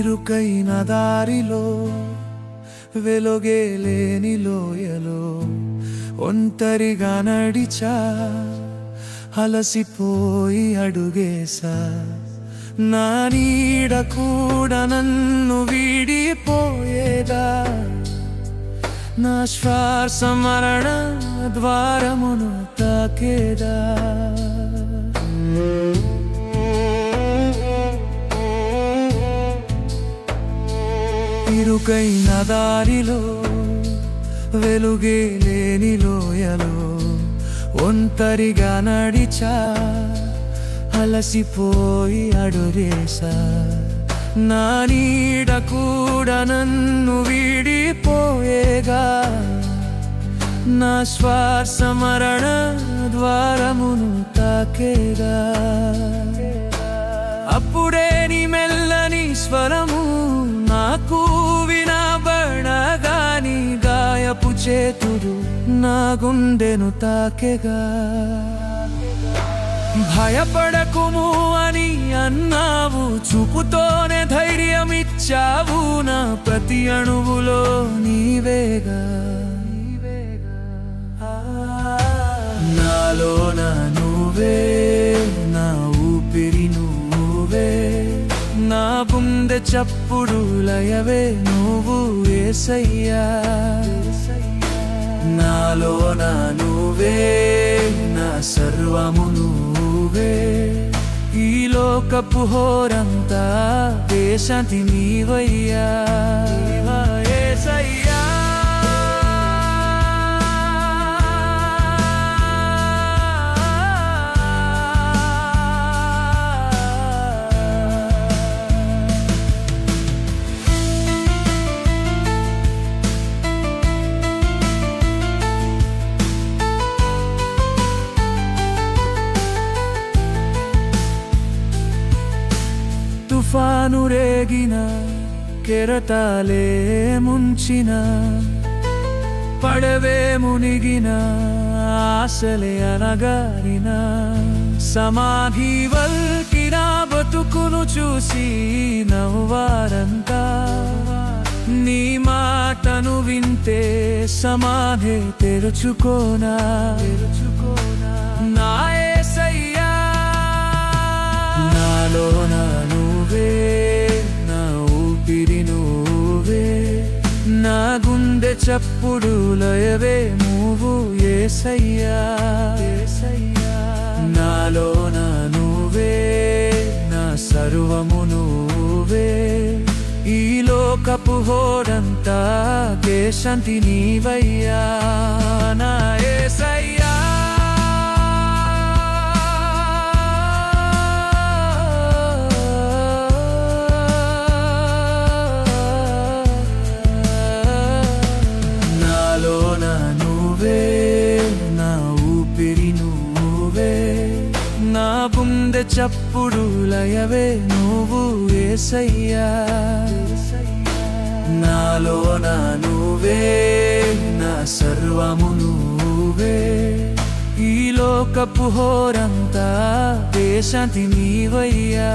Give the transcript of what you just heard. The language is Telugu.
ఇరుకైన దారిలో వెలుగే లేని లోయలో ఒంటరిగా నడిచా, అలసిపోయి అడుగేసా. నా నీడ కూడా నన్ను వీడిపోయేదా, నా శ్వాస మరణ ద్వారమును తాకేదా. ఇరుకైన దారిలో వెలుగే లేని లోయలో ఒంటరిగా నడిచా, అలసిపోయి అడుగేసా. నా నీడ కూడా నన్ను వీడిపోయేగా, నా శ్వాస మరణ ద్వారమును తాకేగా. అప్పుడే నీ మెల్లని స్వరము నాకు వినబడగాని, గాయపు చేతులు నా గుండెను తాకెగా. భయపడకుము అని అన్నావు, చూపుతోనే ధైర్యమిచ్చావు. నా ప్రతి అణువులో నీవేగా. నాలోన నువ్వే, నా ఊపిరి నువ్వే, నా గుండె చప్పుడు లయవే నువ్వు యేసయ్యా. నాలోన నువ్వే, నా సర్వము నువ్వే, ఈ లోకపు హోరంతా దేశాంతి నీవయ్యా. యేసయ్యా తుఫాను రేగిన, కెరటాలే ముంచిన, పడవే మునిగిన, ఆశలే అనగారిన, సమాధి వల్కిన బతుకును చూసి నవ్వారంతా. నీ మాటను వింటే సమాధి తెరుచుకోనా. నా యేసయ్యా, నాలోన నువ్వే, నా ఊపిరి నువ్వే, నా గుండె చప్పుడు లయవే నువ్వు యేసయ్యా. నాలోన నువ్వే, నా సర్వము నువ్వే, ఈ లోకపు హోరంతా దేశాంతి నీవయ్యా. నా యేసయ్యా గుండె చప్పుడు లయవే నువ్వు యేసయ్యా. నాలోన నువ్వే, నా సర్వము నువ్వే, ఈ లోకపు హోరంతా దేశాంతి నీవయ్యా.